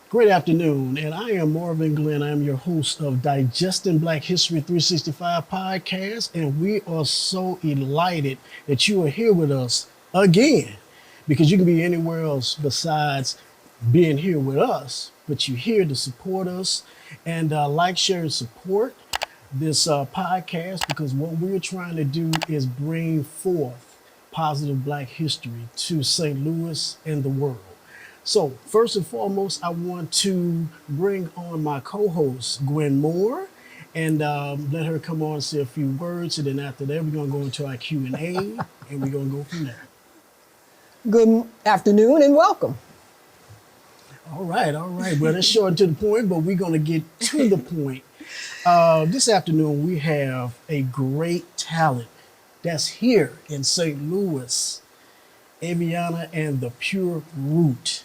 Great afternoon, and I am Marvin Glenn. I am your host of Digesting Black History 365 podcast, and we are so delighted that you are here with us again because you can be anywhere else besides being here with us, but you're here to support us and like, share, and support this podcast because what we're trying to do is bring forth positive Black history to St. Louis and the world. So, first and foremost, I want to bring on my co host, Gwen Moore, and let her come on and say a few words. And then after that, we're going to go into our Q&A, and we're going to go from there. Good afternoon and welcome. All right, all right. Well, that's short and to the point, but we're going to get to the point. This afternoon, we have a great talent that's here in St. Louis, Aviana and the Pure Root.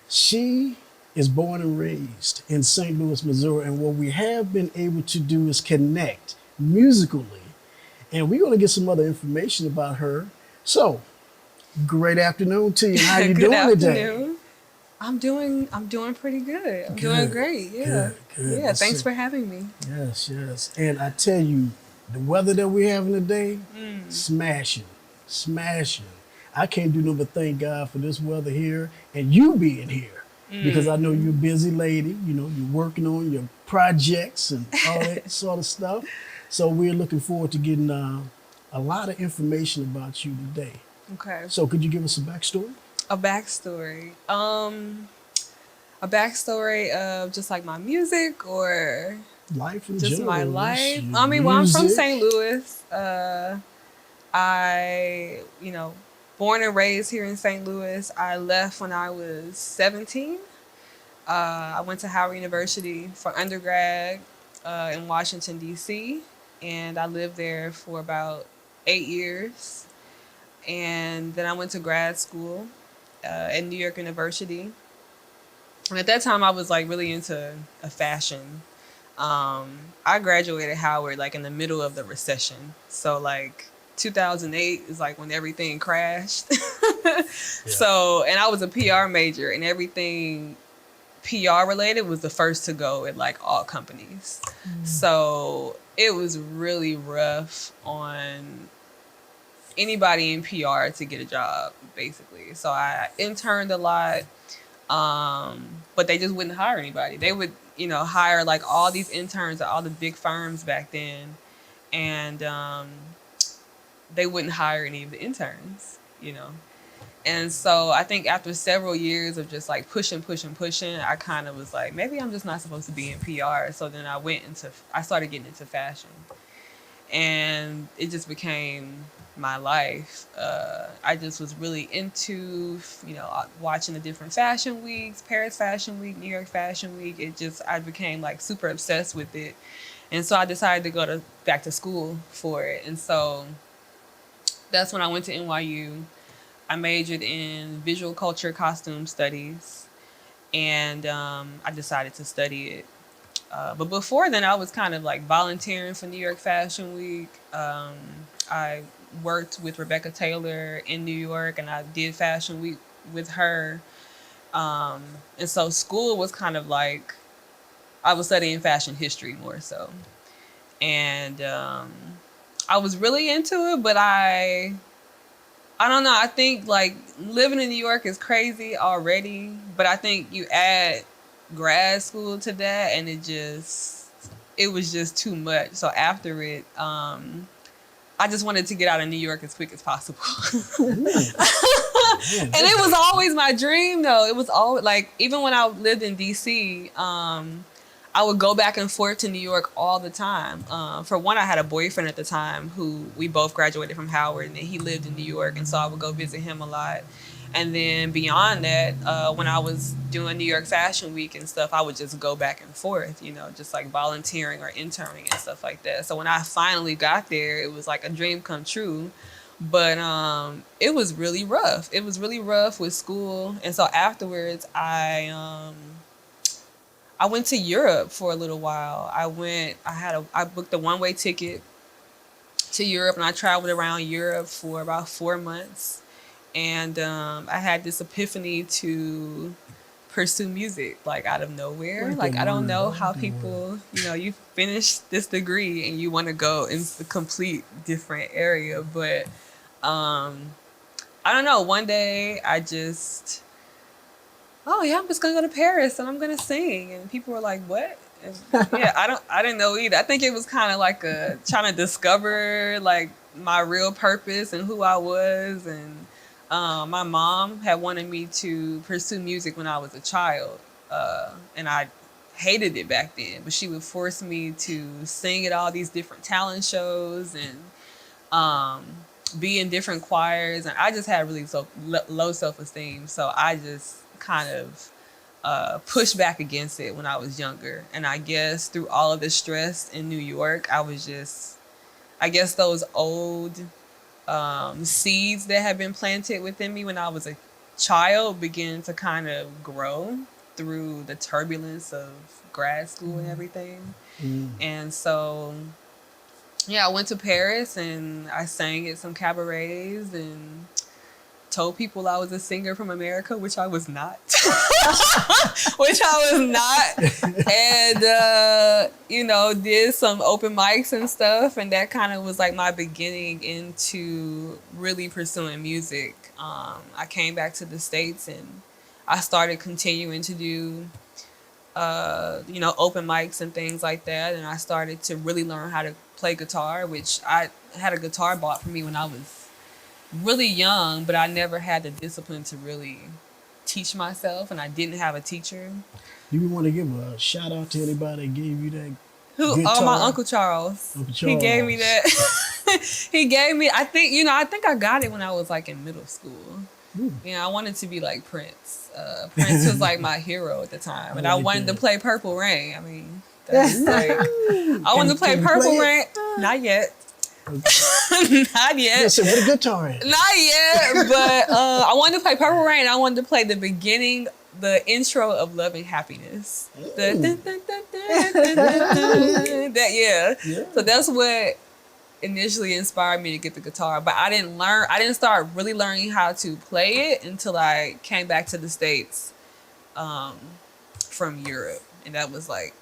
She is born and raised in St. Louis, Missouri, and what we have been able to do is connect musically. And we're going to get some other information about her. So, great afternoon to you. How you Good doing today? afternoon. I'm doing pretty good. I'm Good, doing great. Yeah. good. Yeah, thanks for having me. Yes, yes. And I tell you, the weather that we're having today, smashing, smashing. I can't do nothing but thank God for this weather here and you being here. Because I know you're a busy lady, you know, you're working on your projects and all that sort of stuff. So we're looking forward to getting a lot of information about you today. Okay. So could you give us a backstory? A backstory. A backstory of just like my music or Life in just general. my life. your I mean, well, I'm from music. St. Louis. I, born and raised here in St. Louis. I left when I was 17. I went to Howard University for undergrad in Washington, D.C., and I lived there for about 8 years. And then I went to grad school at New York University. And at that time, I was like really into fashion. I graduated Howard like in the middle of the recession. So like 2008 is like when everything crashed. So, and I was a PR major and everything PR related was the first to go at like all companies. So it was really rough on anybody in PR to get a job, basically. So I interned a lot, but they just wouldn't hire anybody. They would, hire like all these interns at all the big firms back then, and they wouldn't hire any of the interns. And so I think after several years of just like pushing, I kind of was like, maybe I'm just not supposed to be in PR. So then I started getting into fashion, and it just became my life. I just was really into, watching the different fashion weeks, Paris Fashion Week, New York Fashion Week. I became like super obsessed with it. And so I decided to go back to school for it. And so that's when I went to NYU. I majored in visual culture costume studies, and I decided to study it. But before then, I was kind of like volunteering for New York Fashion Week. I worked with Rebecca Taylor in New York, and I did Fashion Week with her. And so school was kind of like, I was studying fashion history more so. And I was really into it, but I don't know. I think like living in New York is crazy already, but I think you add grad school to that and it was just too much. So after it, I just wanted to get out of New York as quick as possible. And it was always my dream though. It was always like, even when I lived in DC, I would go back and forth to New York all the time. For one, I had a boyfriend at the time who we both graduated from Howard, and he lived in New York, and so I would go visit him a lot. And then beyond that, when I was doing New York Fashion Week and stuff, I would just go back and forth, just like volunteering or interning and stuff like that. So when I finally got there, it was like a dream come true. But it was really rough. It was really rough with school. And so afterwards, I went to Europe for a little while. I booked a one-way ticket to Europe, and I traveled around Europe for about 4 months. And I had this epiphany to pursue music like out of nowhere. Break Like that I don't word, know break how that people, you finish this degree and you want to go in a complete different area, but I don't know. One day I just, oh yeah, I'm just gonna go to Paris and I'm gonna sing, and people were like, "What?" And yeah, I didn't know either. I think it was kind of like a trying to discover like my real purpose and who I was, and my mom had wanted me to pursue music when I was a child, and I hated it back then. But she would force me to sing at all these different talent shows and be in different choirs, and I just had really low self-esteem. So I just kind of pushed back against it when I was younger. And I guess through all of the stress in New York, I guess those old seeds that had been planted within me when I was a child began to kind of grow through the turbulence of grad school and everything. And so yeah, I went to Paris and I sang at some cabarets and told people I was a singer from America, which I was not. Which I was not. And, did some open mics and stuff. And that kind of was like my beginning into really pursuing music. I came back to the States and I started continuing to do open mics and things like that. And I started to really learn how to play guitar, which I had a guitar bought for me when I was really young, but I never had the discipline to really teach myself, and I didn't have a teacher. Do you want to give a shout out to anybody that gave you that Who? guitar? Oh, my Uncle Charles. Uncle He gave me Charles. that. He gave me, I think I got it when I was like in middle school. Ooh. I wanted to be like Prince. Prince was like my hero at the time, and I like wanted that. to play Purple Rain. I mean, that's like, I wanted to play can you Purple play Rain. it? Not yet. Okay. Not yet. Listen, what a guitar is. Not yet, but I wanted to play Purple Rain. I wanted to play the beginning, the intro of Love and Happiness. The dun, dun, dun, dun, dun, dun, that, yeah. So that's what initially inspired me to get the guitar. But I didn't start really learning how to play it until I came back to the States from Europe. And that was like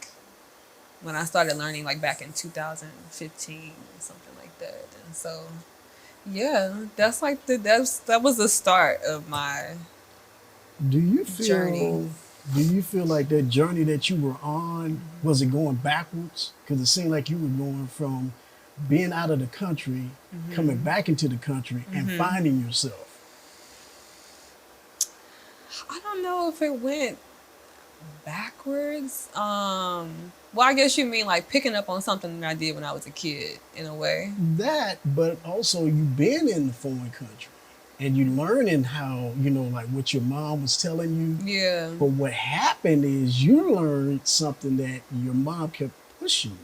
when I started learning, like back in 2015 or something like that. And so yeah, that's like that was the start of my Do you feel journey. Do you feel like that journey that you were on, was it going backwards? Because it seemed like you were going from being out of the country, coming back into the country, and finding yourself. I don't know if it went backwards. Well, I guess you mean like picking up on something that I did when I was a kid, in a way. That, but also you been in the foreign country and you learning how, like what your mom was telling you. Yeah. But what happened is you learned something that your mom kept pushing,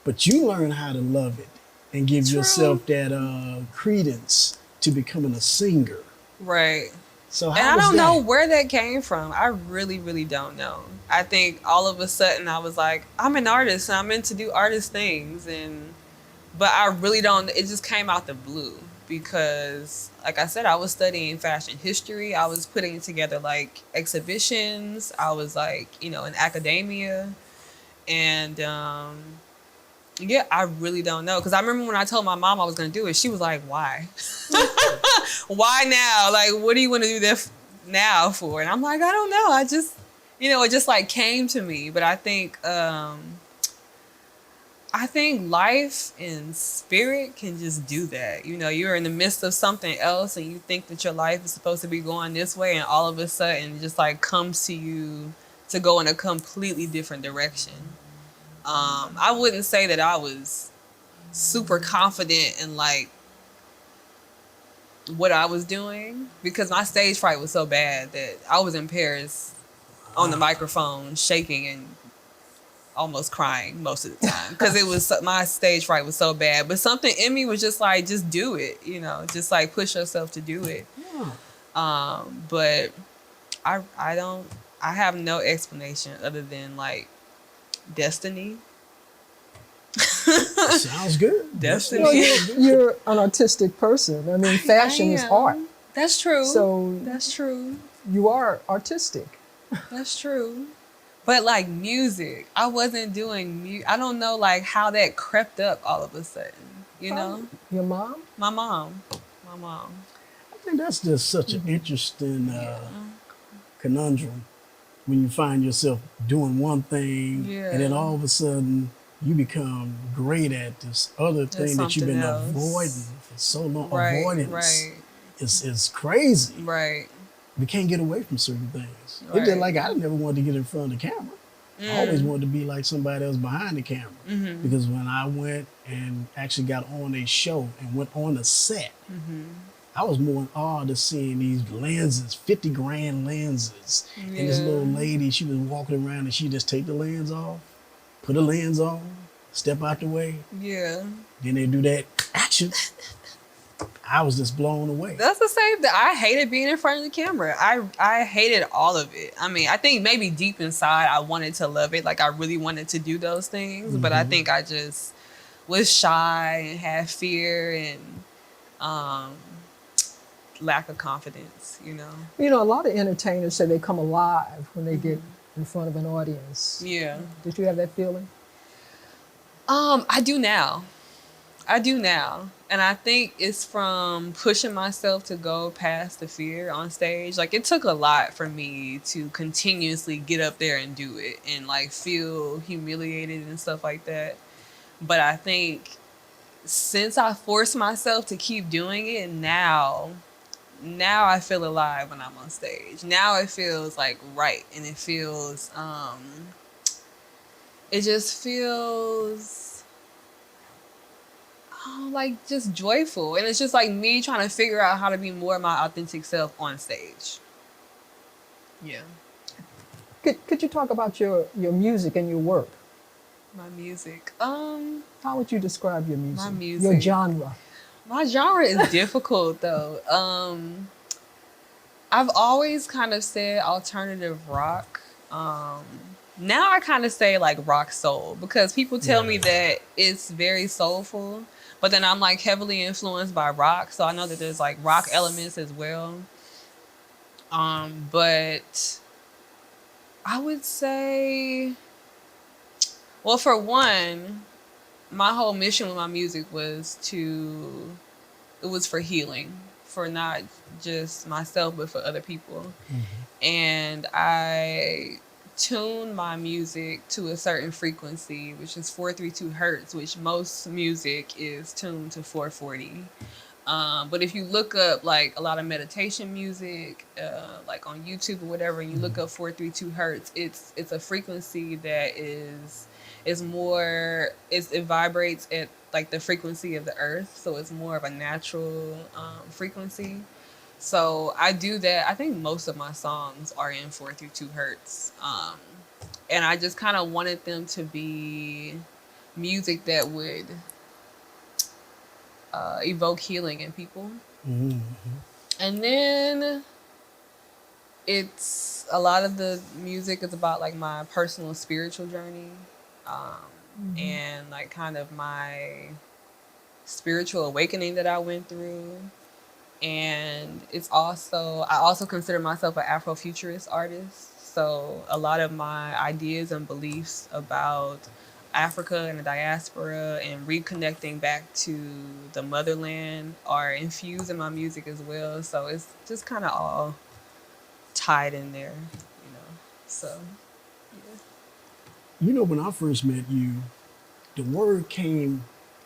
but you learned how to love it and give True. yourself that credence to becoming a singer. Right. So And how I was don't that? know where that came from. I really, really don't know. I think all of a sudden I was like, I'm an artist and I'm meant to do artist things. But I really don't, it just came out the blue because, like I said, I was studying fashion history. I was putting together like exhibitions. I was like, in academia. And yeah, I really don't know. Because I remember when I told my mom I was going to do it, she was like, why? Why now? Like, what do you want to do that now for? And I'm like, I don't know. I just, it just like came to me. But I think life and spirit can just do that. You're in the midst of something else and you think that your life is supposed to be going this way, and all of a sudden it just like comes to you to go in a completely different direction. I wouldn't say that I was super confident in like what I was doing because my stage fright was so bad that I was in Paris on the microphone shaking and almost crying most of the time because my stage fright was so bad. But something in me was just like, just do it, just like push yourself to do it. Yeah. But I have no explanation other than like destiny. Sounds good. Destiny. Well, you're an artistic person. I mean, fashion is I am. art. That's true. So that's true. you are artistic. That's true. But like music, I wasn't doing I don't know like how that crept up all of a sudden. You know, Your mom? my mom, my mom. I think that's just such an interesting Yeah, conundrum when you find yourself doing one thing and then yeah. all of a sudden you become great at this other That's thing that you've something been else. avoiding for so long. Right, Avoidance right, is crazy. right, We can't get away from certain things. It's just right. like I never wanted to get in front of the camera. I always Mm, wanted to be like somebody else behind the camera. mm-hmm, Because when I went and actually got on a show and went on a set, mm-hmm. I was more in awe to seeing these lenses, 50 grand lenses. And this Yeah, little lady, she was walking around and she just take the lens off, put a lens on, step out the way. yeah. Then they do that action. I was just blown away. That's the same thing. I hated being in front of the camera. I hated all of it. I mean, I think maybe deep inside I wanted to love it. Like I really wanted to do those things, but I Hmm. think I just was shy and had fear and um, lack of confidence. You know. You know, a lot of entertainers say they come alive when they get in front of an audience. Yeah. Did you have that feeling? I do now. I do now. And I think it's from pushing myself to go past the fear on stage. Like it took a lot for me to continuously get up there and do it and like feel humiliated and stuff like that. But I think since I forced myself to keep doing it, now I feel alive when I'm on stage. Now it feels like right and it just feels like just joyful. And it's just like me trying to figure out how to be more of my authentic self on stage. Yeah. Could you talk about your music and your work? My music. How would you describe your music? My Your music. genre? My genre is difficult though. I've always kind of said alternative rock. Now I kind of say like rock soul because people tell me Yeah. that it's very soulful, but then I'm like heavily influenced by rock, so I know that there's like rock elements as well. But I would say, well, for one, my whole mission with my music it was for healing, for not just myself, but for other people. And I tune my music to a certain frequency, which is 432 hertz, which most music is tuned to 440. But if you look up like a lot of meditation music, like on YouTube or whatever, and you look up 432 hertz, it's a frequency that it vibrates at like the frequency of the earth, so it's more of a natural frequency. So I do that. I think most of my songs are in 432 hertz, and I just kind of wanted them to be music that would evoke healing in people. Hmm. And then it's a lot of the music is about like my personal spiritual journey, and like kind of my spiritual awakening that I went through. And I also consider myself an Afrofuturist artist. So a lot of my ideas and beliefs about Africa and the diaspora and reconnecting back to the motherland are infused in my music as well. So it's just kind of all tied in there, you know. So yeah. You know, when I first met you, the word came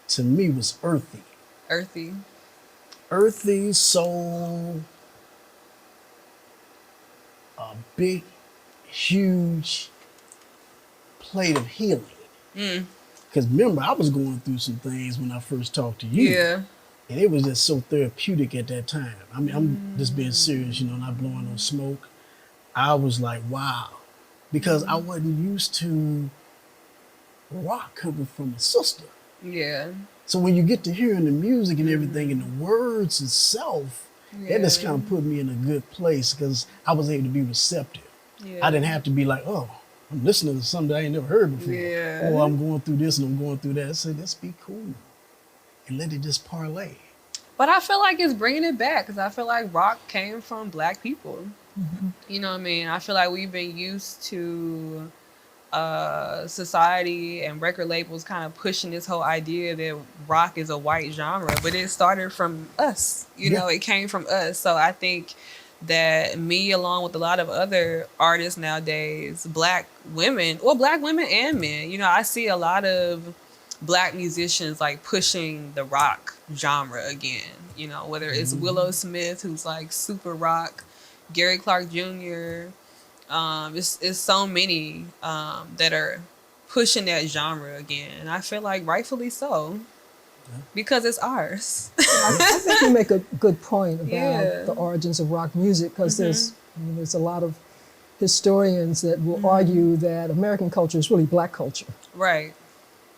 to me was earthy. Earthy. Earthy soul, a big, huge plate of healing. Mm. Because remember, I was going through some things when I first talked to you. Yeah. And it was just so therapeutic at that time. I mean, I'm just being serious, you know, not blowing no smoke. I was like, wow. Because I wasn't used to rock coming from a sister. Yeah. So when you get to hearing the music and everything and the words itself, that just Yeah. kind of put me in a good place because I was able to be receptive. Yeah. I didn't have to be like, oh, I'm listening to something I ain't never heard before. Yeah. Or I'm going through this and I'm going through that. I said, let's be cool and let it just parlay. But I feel like it's bringing it back because I feel like rock came from black people. You know what I mean? I feel like we've been used to society and record labels kind of pushing this whole idea that rock is a white genre, but it started from us. You Yeah. know, it came from us. So I think that me, along with a lot of other artists nowadays, black women and men, you know, I see a lot of black musicians like pushing the rock genre again. You know, whether it's Willow Smith, who's like super rock, Gary Clark Jr., it's so many that are pushing that genre again. And I feel like rightfully so because it's ours. I think you make a good point about Yeah. the origins of rock music because there's a lot of historians that will argue that American culture is really black culture. Right.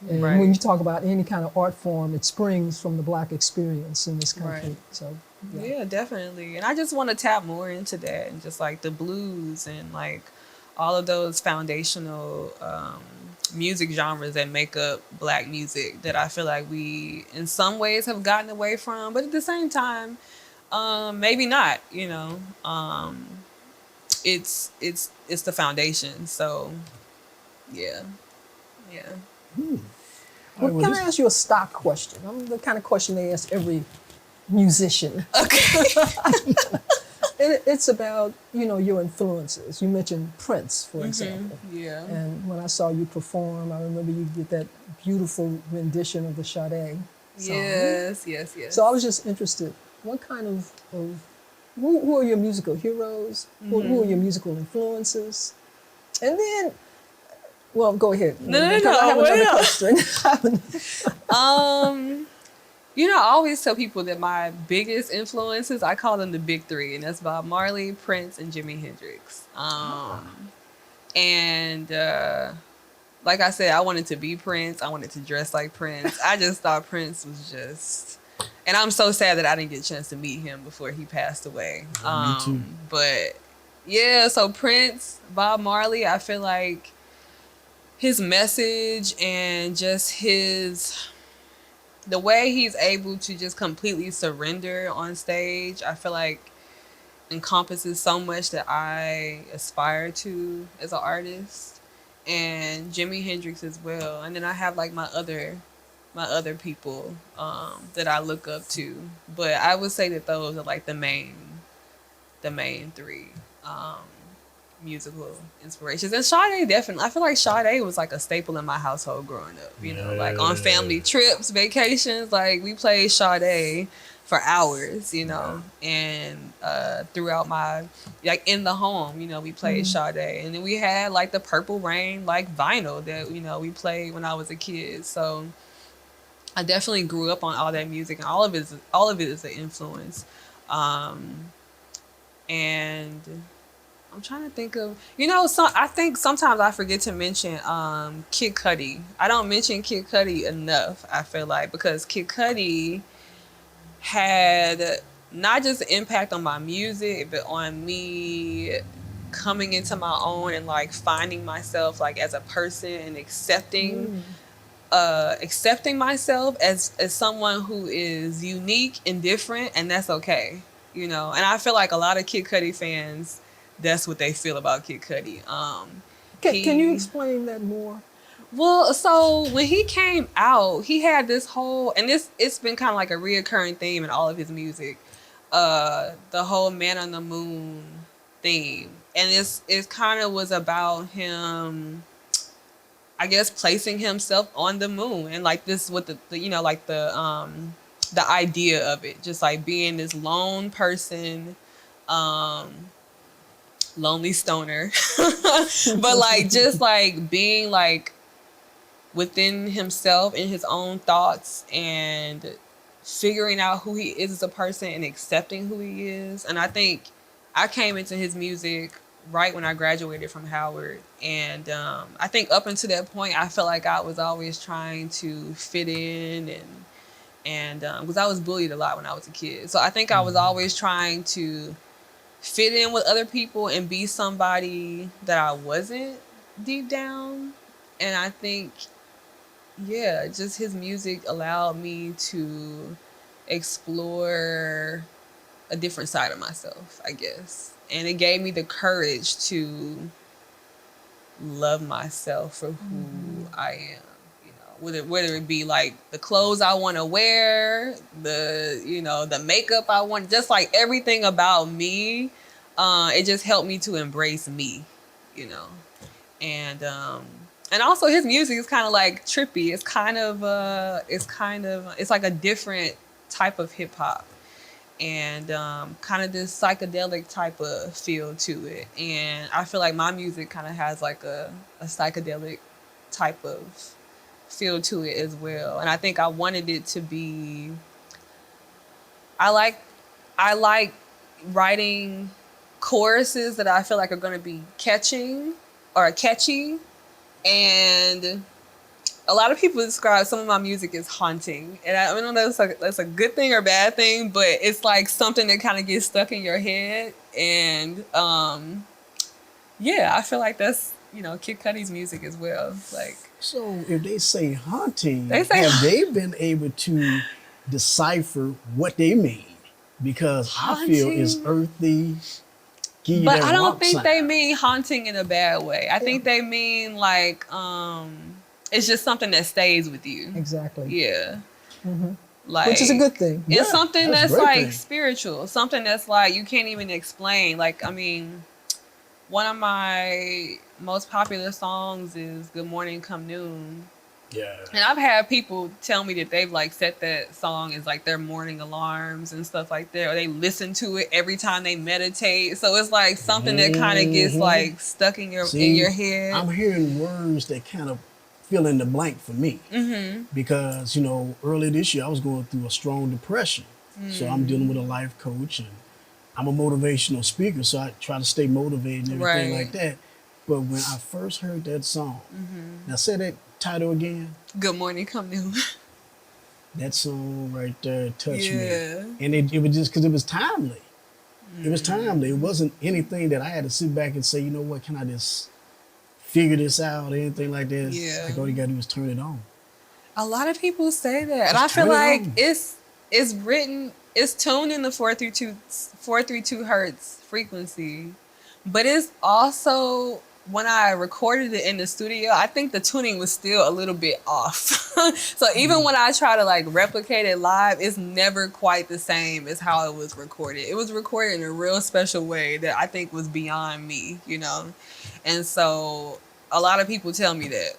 And Right. when you talk about any kind of art form, it springs from the black experience in this country. Right. So, Yeah, definitely. And I just want to tap more into that and just like the blues and like all of those foundational music genres that make up black music that I feel like we in some ways have gotten away from, but at the same time, maybe not, you know. It's the foundation. So yeah. Yeah. All right, well, can I ask you a stock question? The kind of question they ask every musician. Okay. It's about, your influences. You mentioned Prince, for example. Yeah. And when I saw you perform, I remember you did that beautiful rendition of the Sade song. Yes, yes, yes. So I was just interested, what kind of who are your musical heroes? Who are your musical influences? And then, well, go ahead. No, Because I have another wait. question. You know, I always tell people that my biggest influences, I call them the big three, and that's Bob Marley, Prince, and Jimi Hendrix. And like I said, I wanted to be Prince. I wanted to dress like Prince. I just thought Prince was just, and I'm so sad that I didn't get a chance to meet him before he passed away. Me too. But yeah, so Prince, Bob Marley, I feel like his message and just the way he's able to just completely surrender on stage, I feel like encompasses so much that I aspire to as an artist. And Jimi Hendrix as well. And then I have like my other people that I look up to. But I would say that those are like the main three musical inspirations. And Sade, definitely, I feel like Sade was like a staple in my household growing up, you know, like on family trips, vacations, like we played Sade for hours, you know, and throughout my, like in the home, you know, we played Sade. And then we had like the Purple Rain, like vinyl that, you know, we played when I was a kid. So I definitely grew up on all that music, and all of it is an influence. And I'm trying to think of, I think sometimes I forget to mention Kid Cudi. I don't mention Kid Cudi enough, I feel like, because Kid Cudi had not just an impact on my music, but on me coming into my own and like finding myself like as a person and accepting myself as someone who is unique and different, and that's okay, you know. And I feel like a lot of Kid Cudi fans, that's what they feel about Kid Cudi. Can you explain that more? Well, so when he came out, he had this whole, and it's been kind of like a reoccurring theme in all of his music, the whole Man on the Moon theme, and it kind of was about him, I guess, placing himself on the moon, and like this with the you know, like the idea of it, just like being this lone person, lonely stoner, but like just like being like within himself in his own thoughts and figuring out who he is as a person and accepting who he is. And I think I came into his music right when I graduated from Howard, and I think up until that point I felt like I was always trying to fit in, and because I was bullied a lot when I was a kid, so I think I was always trying to fit in with other people and be somebody that I wasn't deep down. And I think, yeah, just his music allowed me to explore a different side of myself, I guess. And it gave me the courage to love myself for who I am. You know, whether it be like the clothes I want to wear, the makeup I want, just like everything about me. It just helped me to embrace me, you know. And also his music is kind of like trippy. It's like a different type of hip hop, and kind of this psychedelic type of feel to it. And I feel like my music kind of has like a psychedelic type of feel to it as well. And I think I wanted it to be. I like writing choruses that I feel like are going to be catching or catchy, and a lot of people describe some of my music as haunting, and I don't know if that's a good thing or bad thing, but it's like something that kind of gets stuck in your head, and yeah, I feel like that's Kid Cudi's music as well. Like So if they say they hunting, say have they been able to decipher what they mean? Because I feel it's haunting, earthy, give you but that I don't rock think sound. they mean haunting in a bad way. I Yeah, think they mean like it's just something that stays with you. exactly. Yeah. Which is a Like good thing. it's Yeah, something that's a that's great like thing. spiritual, something that's like you can't even explain. Like, I mean, one of my most popular songs is Good Morning Come Noon. Yeah. And I've had people tell me that they've like set that song as like their morning alarms and stuff like that, or they listen to it every time they meditate. So it's like something that kind of gets Hmm. like stuck in your See, head. I'm hearing words that kind of fill in the blank for me. Because, early this year I was going through a strong depression. So I'm dealing with a life coach and I'm a motivational speaker, so I try to stay motivated and everything like Right. that. But when I first heard that song, now say that title again, Good Morning Come Noon. that song right there touched me. Yeah. And it was just because it was timely. It was timely. It wasn't anything that I had to sit back and say, you know what, can I just figure this out or anything like this? Yeah. Like all you gotta do is turn it on. A lot of people say that, and I Just feel turn it like on. it's tuned in the 432 hertz frequency, but it's also when I recorded it in the studio, I think the tuning was still a little bit off. So even when I try to like replicate it live, it's never quite the same as how it was recorded. It was recorded in a real special way that I think was beyond me, and so a lot of people tell me that.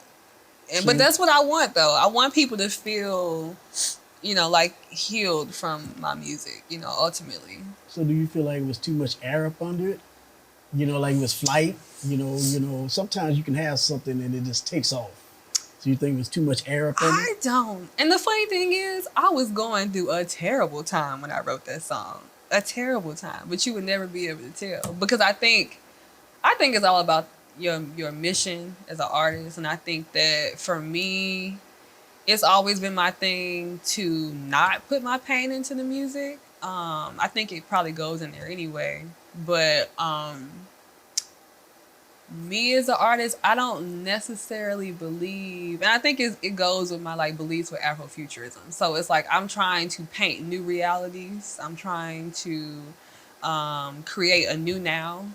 But So, that's what I want, though. I want people to feel, like healed from my music, ultimately. so do you feel like it was too much air up under it? Like it was flight. Sometimes you can have something and it just takes off. So you think it was too much air up under it? I don't. And the funny thing is, I was going through a terrible time when I wrote that song. A terrible time. But you would never be able to tell. Because I think it's all about your mission as an artist. And I think that for me, it's always been my thing to not put my pain into the music. I think it probably goes in there anyway. But me as an artist, I don't necessarily believe, and I think it goes with my like beliefs with Afrofuturism. So it's like I'm trying to paint new realities. I'm trying to create a new now.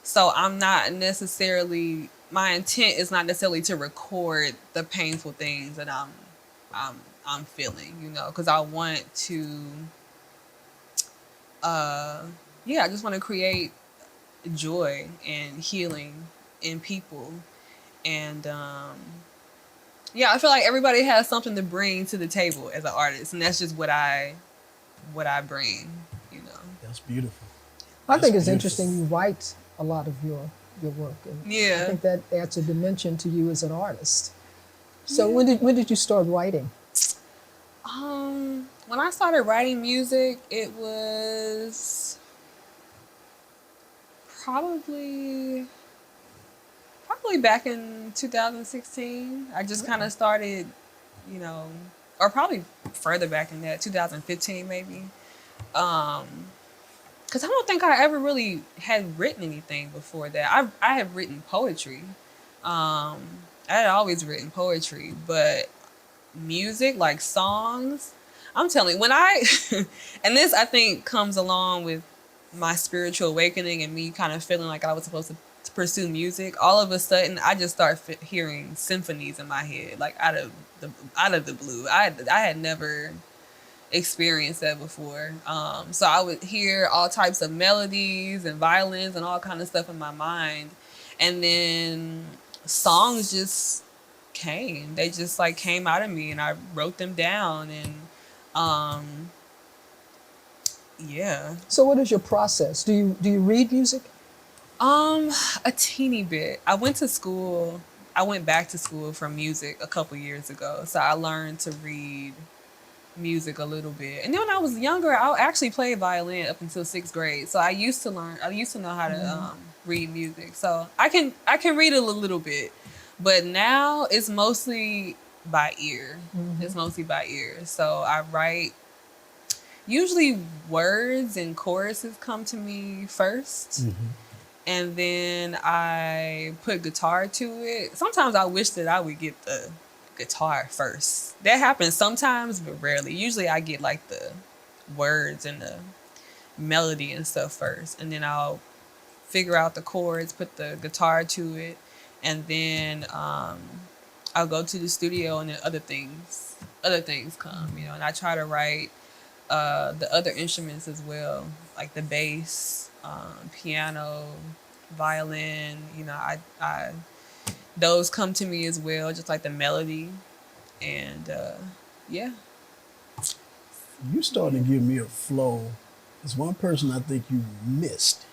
So I'm not necessarily, my intent is not necessarily to record the painful things that I'm I'm feeling, because I want to, yeah, I just want to create joy and healing in people, and yeah, I feel like everybody has something to bring to the table as an artist, and that's just what I bring, you know. That's beautiful. I That's think it's beautiful. interesting you write a lot of your work, and I Yeah. think that adds a dimension to you as an artist. So when did you start writing? When I started writing music, it was probably probably back in 2016. I just kind of started, you know, or probably further back in that, 2015 maybe. Because I don't think I ever really had written anything before that. I had written poetry. I had always written poetry, but music, like songs, I'm telling you, when I, and this I think comes along with my spiritual awakening and me kind of feeling like I was supposed to pursue music. All of a sudden, I just start hearing symphonies in my head, like out of the blue. I had never experienced that before. So I would hear all types of melodies and violins and all kind of stuff in my mind, and then songs just came. They just like came out of me, and I wrote them down, and um, yeah. So what is your process? Do you read music? A teeny bit. I went to school. I went back to school for music a couple years ago, so I learned to read music a little bit. And then when I was younger, I actually played violin up until 6th grade. So I used to learn. I used to know how to read music. So I can read a little bit, but now it's mostly by ear. It's mostly by ear. So I write. Usually words and choruses come to me 1st. And then I put guitar to it. Sometimes I wish that I would get the guitar first. That happens sometimes, but rarely. Usually I get like the words and the melody and stuff first. And then I'll figure out the chords, put the guitar to it. And then I'll go to the studio and then other things come, and I try to write the other instruments as well, like the bass, piano, violin. I those come to me as well, just like the melody, and yeah. You starting to give me a flow. There's one person I think you missed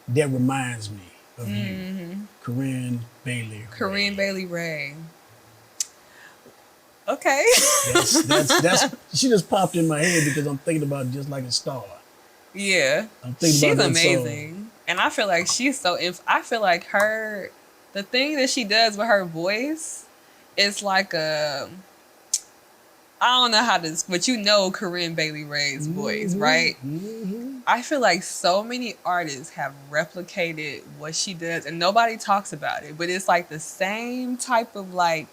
that reminds me of you, Corinne Bailey. Corinne Bailey Ray. Okay. That's she just popped in my head because I'm thinking about Just Like a Star. Yeah, I'm thinking she's about that amazing, song. and I feel like she's so. I feel like the thing that she does with her voice, is like a. I don't know how to, but Corinne Bailey Ray's voice, right? I feel like so many artists have replicated what she does, and nobody talks about it. But it's like the same type of like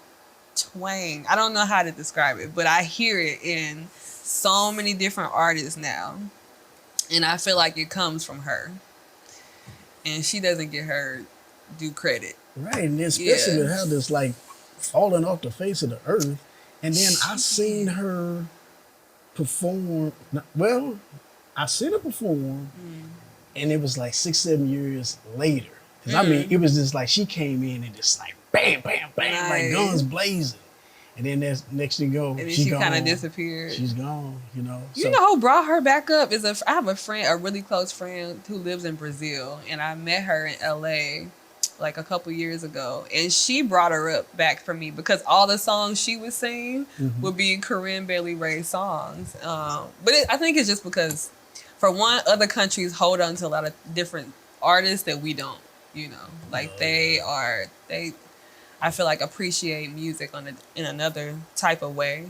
twang. I don't know how to describe it, but I hear it in so many different artists now. And I feel like it comes from her. And she doesn't get her due credit. Right, and especially with how this like falling off the face of the earth. And then I seen her perform. Well, I seen her perform, and it was like 6-7 years later. Because I mean, it was just like she came in and just like bam, bam, bam, like guns blazing. And then next thing you go, And then she she gone. kind of disappeared. She's gone, You know who brought her back up I have a friend, a really close friend who lives in Brazil, and I met her in LA like a couple years ago, and she brought her up back for me because all the songs she was singing would be Corinne Bailey Ray songs. But I think it's just because, for one, other countries hold on to a lot of different artists that we don't. Like they I feel like appreciate music in another type of way.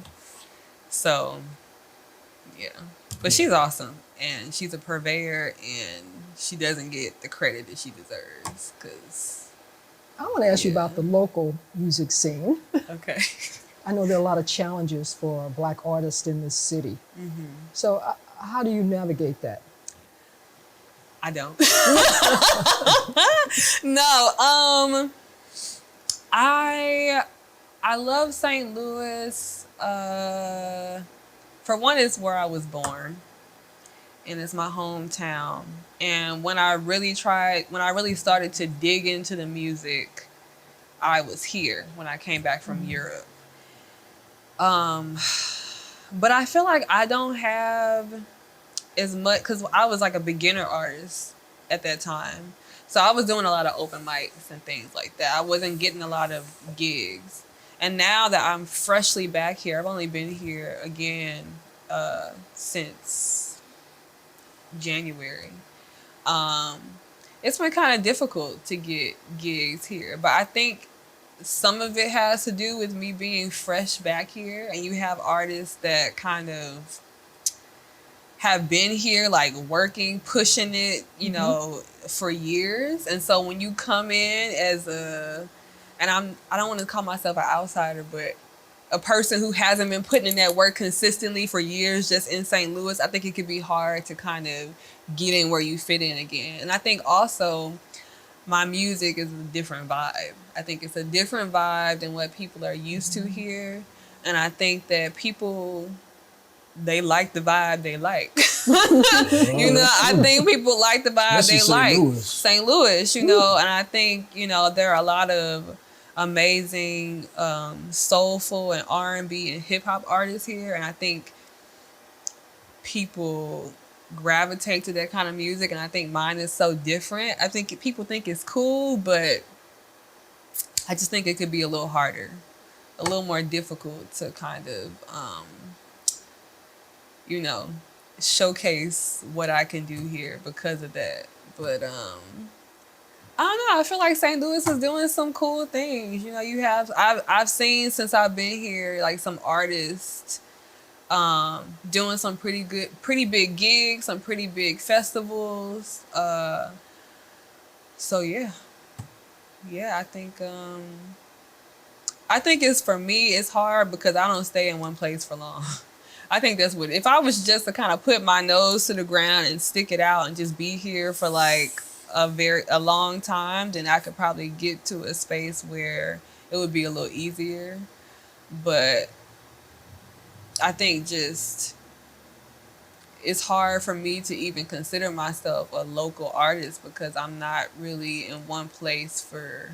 So, yeah. But she's awesome, and she's a purveyor, and she doesn't get the credit that she deserves. I want to ask you about the local music scene. Okay. I know there are a lot of challenges for Black artists in this city. So how do you navigate that? I don't. No. I love St. Louis. For one, it's where I was born, and it's my hometown. And when I really started to dig into the music, I was here when I came back from Europe. But I feel like I don't have as much, because I was like a beginner artist at that time. So I was doing a lot of open mics and things like that. I wasn't getting a lot of gigs. And now that I'm freshly back here, I've only been here again since January. It's been kind of difficult to get gigs here. But I think some of it has to do with me being fresh back here. And you have artists that kind of have been here, like working, pushing it, for years. And so when you come in as and I don't want to call myself an outsider, but a person who hasn't been putting in that work consistently for years just in St. Louis, I think it could be hard to kind of get in where you fit in again. And I think also my music is a different vibe. I think it's a different vibe than what people are used to here. And I think that people, they like the vibe they like. You know, I think people like the vibe Especially they St. like. Louis. St. Louis, you know, and I think, you know, there are a lot of amazing soulful and R&B and hip hop artists here, and I think people gravitate to that kind of music, and I think mine is so different. I think people think it's cool, but I just think it could be a little harder, a little more difficult to kind of you know, showcase what I can do here because of that. But I don't know. I feel like St. Louis is doing some cool things. You know, I've seen since I've been here like some artists doing some pretty big gigs, some pretty big festivals. So yeah, I think it's, for me, it's hard because I don't stay in one place for long. I think that's what, if I was just to kind of put my nose to the ground and stick it out and just be here for like a long time, then I could probably get to a space where it would be a little easier. But I think just it's hard for me to even consider myself a local artist because I'm not really in one place for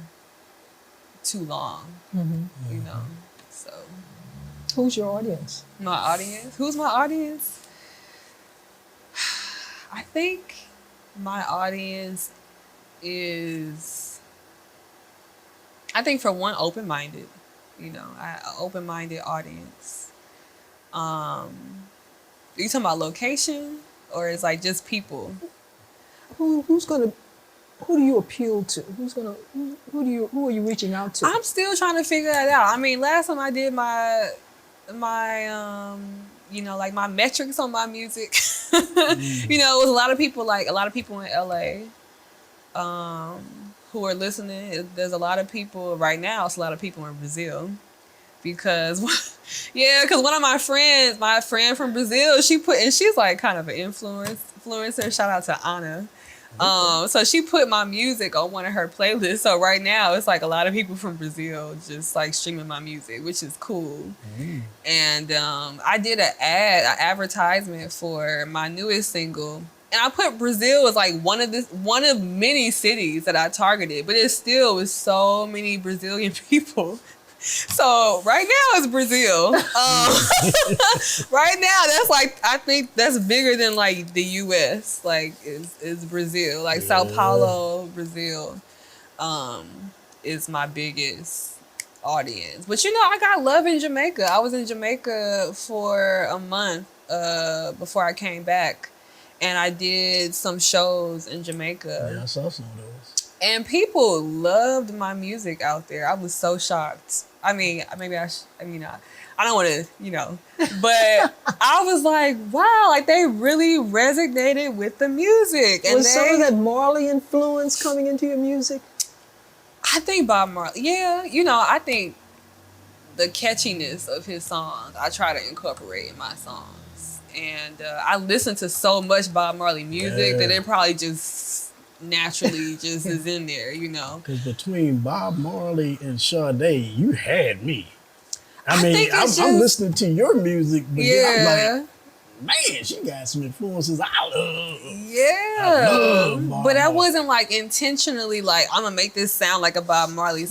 too long, you know. So Who's your audience? my audience, who's my audience? I think my audience is, I think for one, open-minded, you know, open-minded audience. Are you talking about location or is like just people? Who do you appeal to? Who are you reaching out to? I'm still trying to figure that out. I mean, last time I did my you know, like my metrics on my music, you know, it was a lot of people in LA who are listening. There's a lot of people right now. It's a lot of people in Brazil because because one of my friend from Brazil, she's like kind of an influencer. Shout out to Anna. So she put my music on one of her playlists. So right now it's like a lot of people from Brazil just like streaming my music, which is cool. And I did an advertisement for my newest single. And I put Brazil as like one of many cities that I targeted, but it still was so many Brazilian people. So right now it's Brazil. Right now that's like, I think that's bigger than like the U.S. Like is Brazil, like Sao Paulo, Brazil, is my biggest audience. But you know, I got love in Jamaica. I was in Jamaica for a month before I came back, and I did some shows in Jamaica. Yeah, I saw some of those. And people loved my music out there. I was so shocked. I mean, maybe I don't want to, you know, but I was like, wow, like they really resonated with the music. And Was some of that Marley influence coming into your music? I think Bob Marley, yeah, you know, I think the catchiness of his songs, I try to incorporate in my songs. And I listen to so much Bob Marley music that it probably just naturally just is in there, you know. Because between Bob Marley and Sade, you had me. I mean, think it's I'm just- listening to your music, but then I'm Yeah. like, man, she got some influences I love. Yeah. I love Bob But I Marley. wasn't like intentionally like, I'm gonna make this sound like a Bob Marley.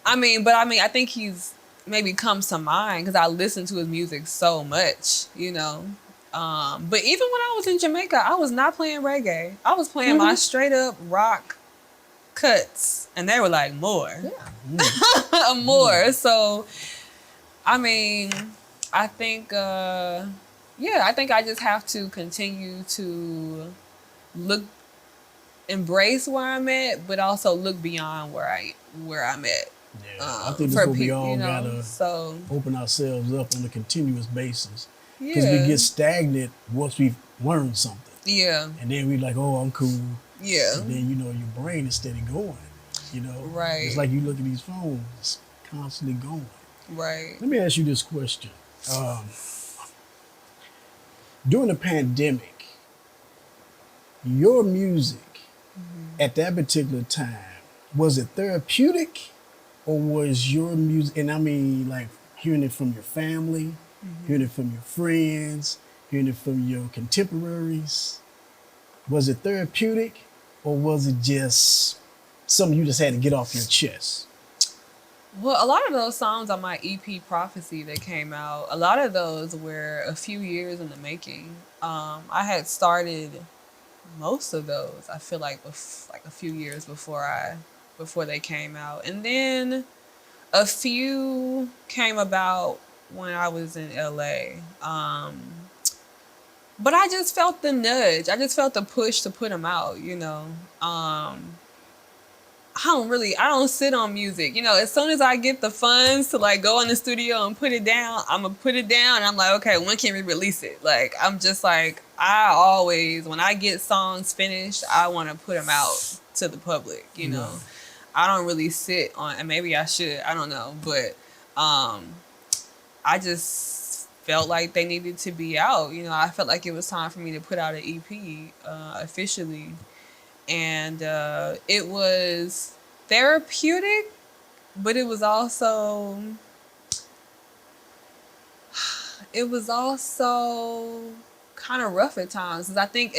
I mean, I think he's maybe comes to mind because I listen to his music so much, you know. But even when I was in Jamaica, I was not playing reggae. I was playing my straight up rock cuts, and they were like, more. More. So, I mean, I think, I think I just have to continue to embrace where I'm at, but also look beyond where I'm at. Yeah, I think that's what we all you know, gotta so open ourselves up on a continuous basis. yeah, Because we get stagnant once we've learned something. yeah, And then we like, oh, I'm cool. yeah, And then, you know, your brain is steady going. You know? Right. It's like you look at these phones, it's constantly going. Right. Let me ask you this question. Um, During the pandemic, your music at that particular time, was it therapeutic or was your music, and I mean like hearing it from your family, hearing it from your friends, hearing it from your contemporaries, was it therapeutic or was it just something you just had to get off your chest? Well, a lot of those songs on my EP Prophecy that came out, a lot of those were a few years in the making. I had started most of those. I feel like like a few years before they came out, and then a few came about when I was in LA. But I just felt the nudge. I just felt the push to put them out. I don't sit on music. As soon as I get the funds to like go in the studio and put it down, I'm gonna put it down. And I'm like, okay, when can we release it? Like, I'm just like, I always, when I get songs finished, I want to put them out to the public. Right. I don't really sit on, and maybe I should, I don't know, but um, I just felt like they needed to be out. I felt like it was time for me to put out an EP officially, and it was therapeutic, but it was also kind of rough at times. 'Cause I think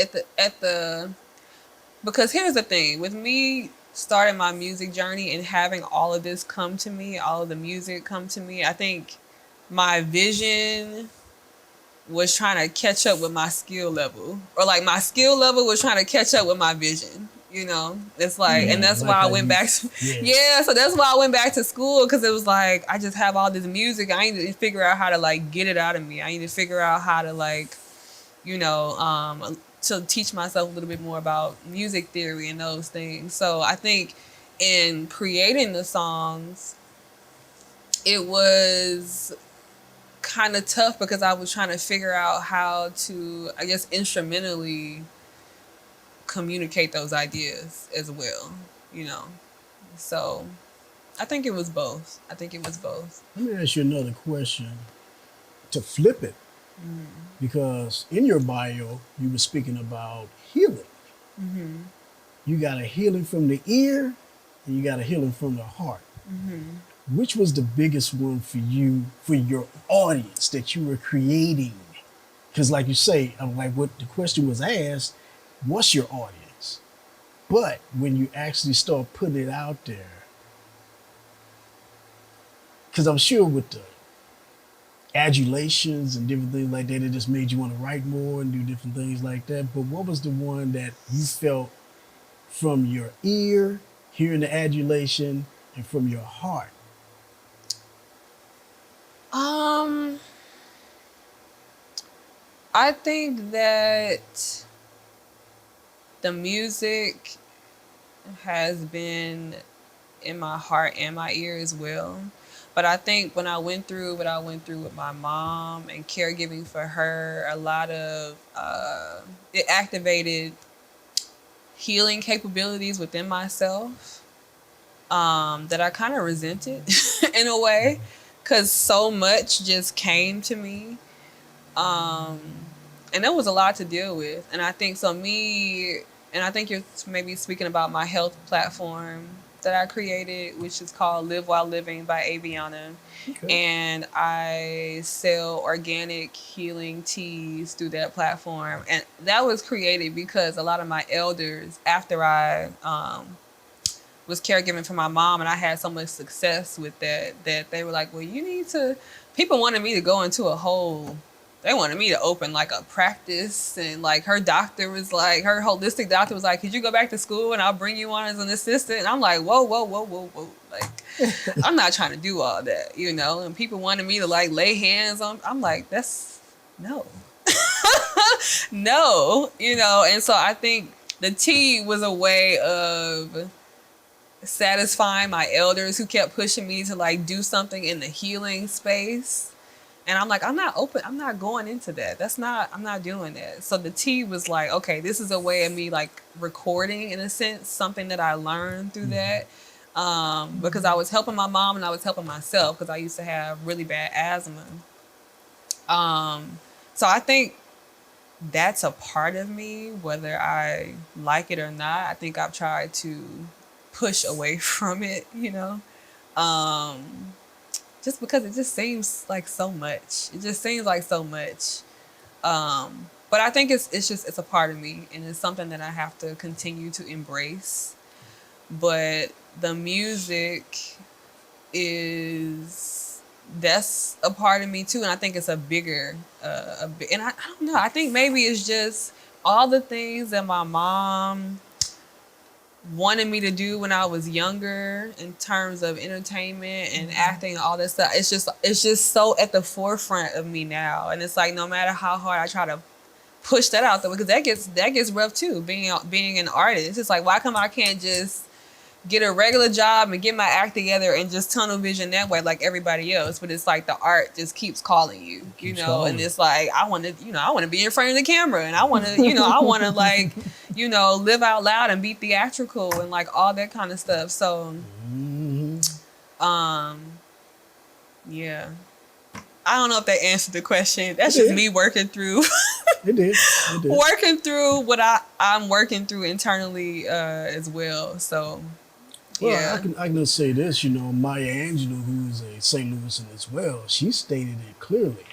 because here's the thing with me starting my music journey and having all of this come to me, all of the music come to me. I think my vision was trying to catch up with my skill level, or like my skill level was trying to catch up with my vision. It's like, and Yeah, that's why like I how went you, back to, yeah, yeah, so that's why I went back to school, because it was like, I just have all this music. I need to figure out how to like get it out of me. I need to figure out how to like, to teach myself a little bit more about music theory and those things. So I think in creating the songs, it was kind of tough because I was trying to figure out how to, I guess, instrumentally communicate those ideas as well, you know. So I think it was both. I think it was both. let me ask you another question to flip it, because in your bio you were speaking about healing. You got a healing from the ear and you got a healing from the heart. Which was the biggest one for you, for your audience that you were creating? Because like you say, I'm like what the question was asked, what's your audience? But when you actually start putting it out there, because I'm sure with the adulations and different things like that, it just made you want to write more and do different things like that. But what was the one that you felt from your ear, hearing the adulation, and from your heart? Um, I think that the music has been in my heart and my ear as well. But I think when I went through what I went through with my mom and caregiving for her, a lot of it activated healing capabilities within myself that I kind of resented in a way, because so much just came to me. Um, and there was a lot to deal with. And I think so, and I think you're maybe speaking about my health platform that I created, which is called Live While Living by Aviana. Okay. And I sell organic healing teas through that platform. And that was created because a lot of my elders, after I was caregiving for my mom and I had so much success with that they were like, well, people wanted me to go into they wanted me to open like a practice, and like her holistic doctor was like, could you go back to school and I'll bring you on as an assistant? And I'm like, whoa, whoa, whoa, whoa, whoa. Like, I'm not trying to do all that. And people wanted me to like lay hands on, I'm like, no, no. And so I think the tea was a way of satisfying my elders who kept pushing me to like do something in the healing space. And I'm like, I'm not going into that. I'm not doing that. So the tea was like, okay, this is a way of me like recording, in a sense, something that I learned through that. because I was helping my mom and I was helping myself because I used to have really bad asthma. So I think that's a part of me, whether I like it or not. I think I've tried to push away from it, just because it just seems like so much. It just seems like so much. But I think it's a part of me, and it's something that I have to continue to embrace. But the music is that's a part of me too, and I think it's a bigger, and I don't know. I think maybe it's just all the things that my mom wanted me to do when I was younger in terms of entertainment and acting and all this stuff. It's just so at the forefront of me now, and it's like no matter how hard I try to push that out there, because that gets rough too. Being an artist, it's like why come I can't just get a regular job and get my act together and just tunnel vision that way like everybody else. But it's like the art just keeps calling you, and it's like I want to be in front of the camera, and I want to, I want to like, live out loud and be theatrical and like all that kind of stuff. So, yeah. I don't know if that answered the question. That's just me working through. It did. Working through what I'm working through internally as well. So, well, yeah. I can just say this, Maya Angelou, who's a St. Louisan as well, she stated it clearly.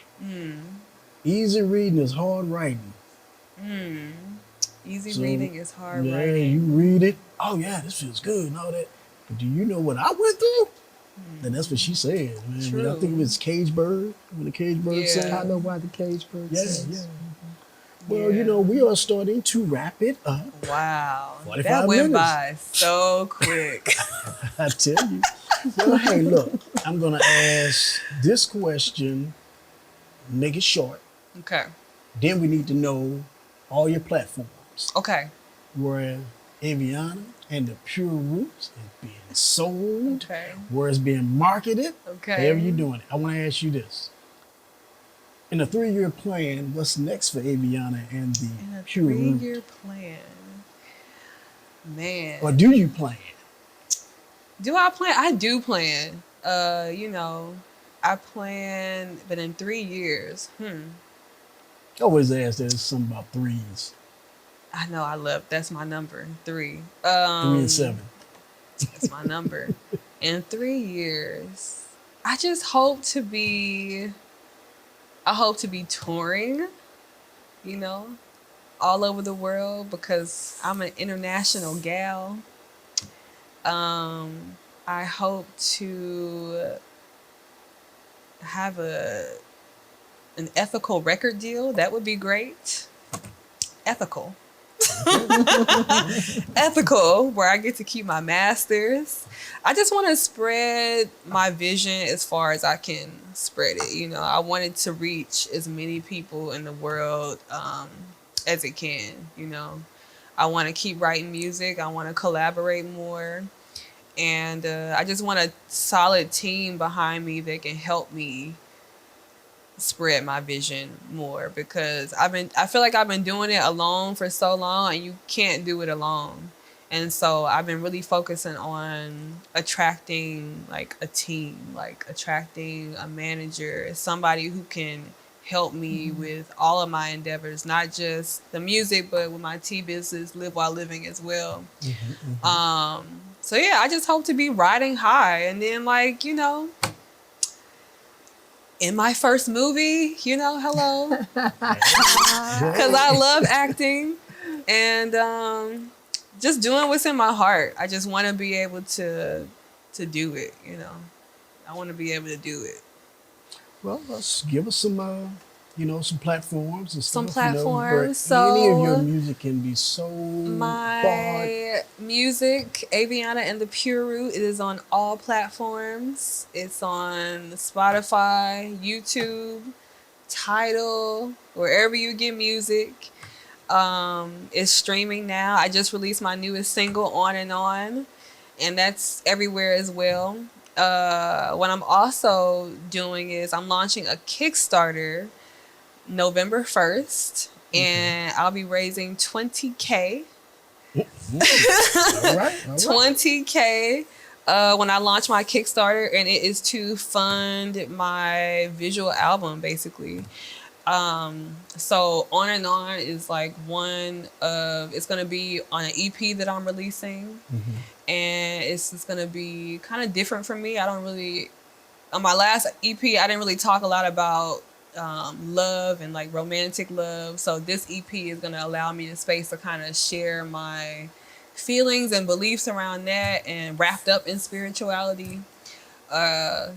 Easy reading is hard writing. Easy reading is hard yeah, writing. You read it, oh yeah, this feels good and all that. But do you know what I went through? And that's what she said, man. True. I think it was Cage Bird, when the Cage Bird sang. I know why the Cage Bird sings. Well, we are starting to wrap it up. Wow. 45 that went minutes. by so quick. I tell you. Well, hey, look, I'm going to ask this question, make it short. Okay. Then we need to know all your platforms. Okay. Where Aviana and the Pure Roots is being sold. Okay. Where it's being marketed. Okay. However you're doing it. I want to ask you this. In a 3-year plan, what's next for Aviana and the Pure Roots? In a 3-year plan. Man. Or do you plan? Do I plan? I do plan. I plan, but in 3 years. I always ask that. It's something about threes. I know. That's my number. 3. 3 and 7. That's my number. In 3 years, I just hope to be touring, all over the world because I'm an international gal. I hope to have an ethical record deal. That would be great. Ethical. Ethical, where I get to keep my masters. I just want to spread my vision as far as I can spread it. I wanted to reach as many people in the world as it can. I want to keep writing music. I want to collaborate more. And I just want a solid team behind me that can help me spread my vision more, because I feel like I've been doing it alone for so long, and you can't do it alone. And so I've been really focusing on attracting like a team, like attracting a manager, somebody who can help me with all of my endeavors, not just the music, but with my tea business, Live While Living as well. So yeah, I just hope to be riding high, and then in my first movie, hello, because I love acting and just doing what's in my heart. I just want to be able to do it. I want to be able to do it. Well, let's give us some, some platforms and stuff. Some platforms. Where any of your music can be sold. My music, Aviana and the Pure Root, it is on all platforms. It's on Spotify, YouTube, Tidal, wherever you get music. It's streaming now. I just released my newest single, On and On, and that's everywhere as well. What I'm also doing is I'm launching a Kickstarter November 1st, and I'll be raising $20K. All right. 20K When I launched my Kickstarter, and it is to fund my visual album, basically. So On and On is like it's gonna be on an EP that I'm releasing, and it's gonna be kind of different for me. I don't really on my last EP, I didn't really talk a lot about love and like romantic love. So this EP is gonna allow me the space to kind of share my feelings and beliefs around that, and wrapped up in spirituality.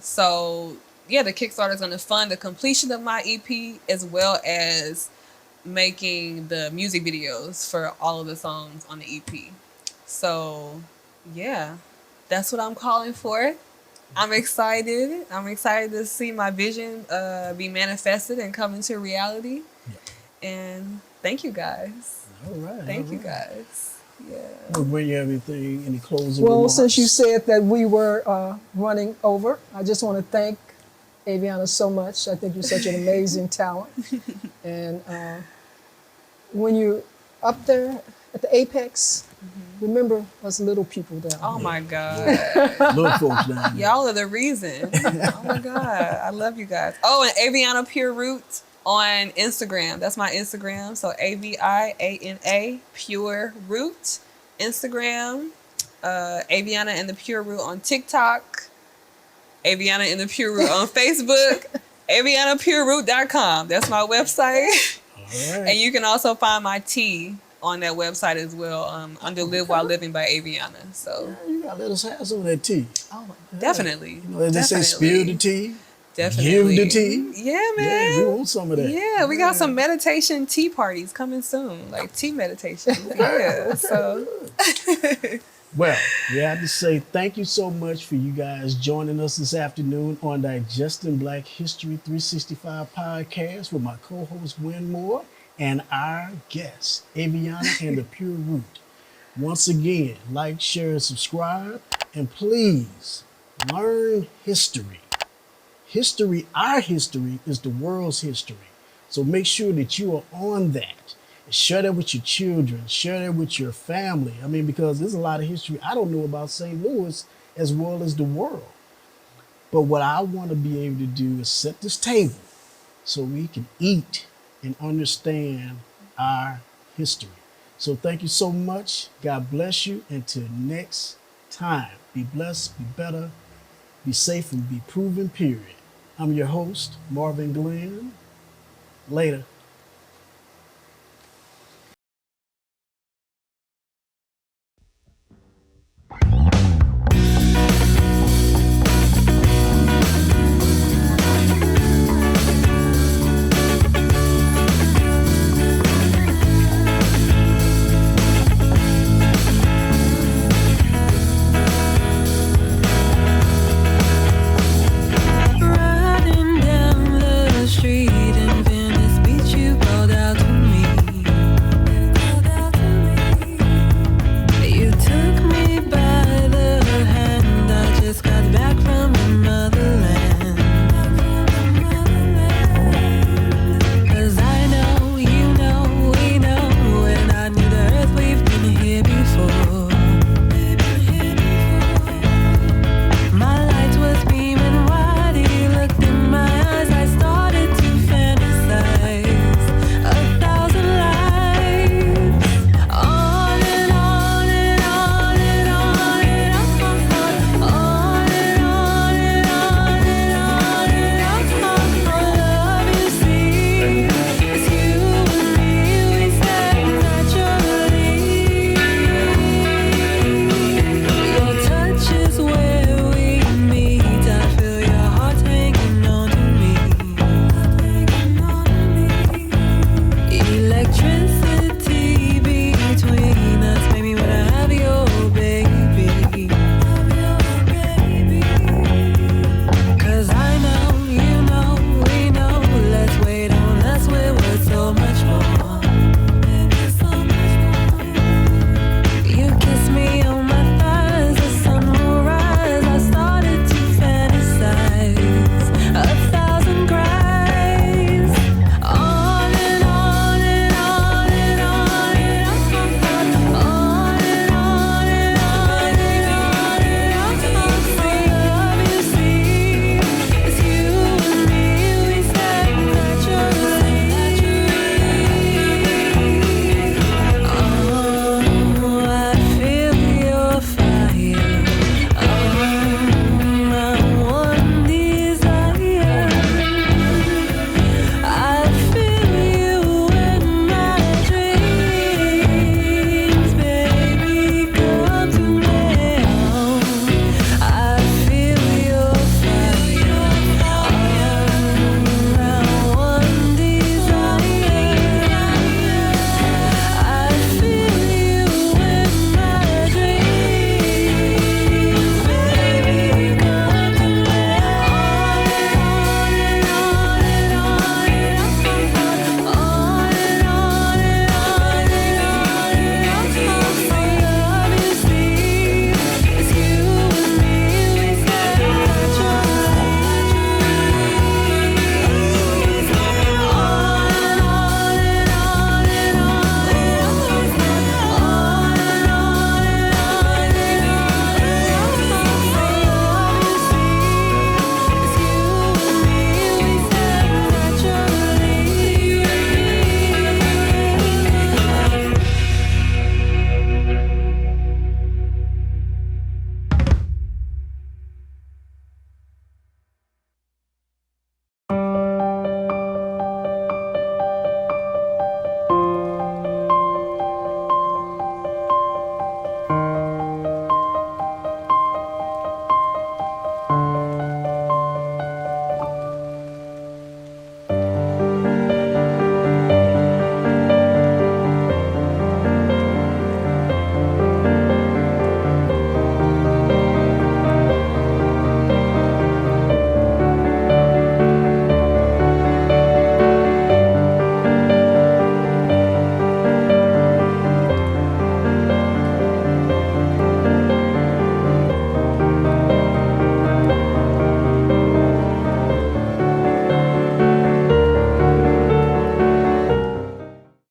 So yeah, the Kickstarter is gonna fund the completion of my EP, as well as making the music videos for all of the songs on the EP. So yeah, that's what I'm calling for. I'm excited. I'm excited to see my vision be manifested and come into reality. Yeah. And thank you guys. All right. Thank all you right. guys. Yeah. Well, when you have anything, any closing Well, remarks? since you said that we were running over, I just want to thank Aviana so much. I think you're such an amazing talent. And when you're up there at the apex, remember us little people down Oh here. my God. Little folks down there. Y'all are the reason. Oh my God. I love you guys. Oh, and Aviana Pure Root on Instagram. That's my Instagram. So Aviana Pure Root Instagram. Aviana and the Pure Root on TikTok. Aviana and the Pure Root on Facebook. AvianaPureRoot.com. That's my website. All right. And you can also find my tea on that website as well, under Live While Living by Aviana. So You gotta let us have some of that tea. oh, definitely. You know, as they say, spill the tea. Definitely. Give the tea. Yeah, man. Yeah, we want some of that. Yeah, we got some meditation tea parties coming soon, like tea meditation. Yeah, so. Well, we have to say thank you so much for you guys joining us this afternoon on Digesting Black History 365 podcast with my co-host Win Moore and our guest, Aviana and the Pure Root. Once again, like, share, and subscribe, and please learn history. History, our history, is the world's history. So make sure that you are on that. Share that with your children. Share that with your family. I mean, because there's a lot of history I don't know about St. Louis as well as the world. But what I want to be able to do is set this table so we can eat and understand our history. So thank you so much. God bless you. Until next time, be blessed, be better, be safe, and be proven, period. I'm your host, Marvin Glenn. Later.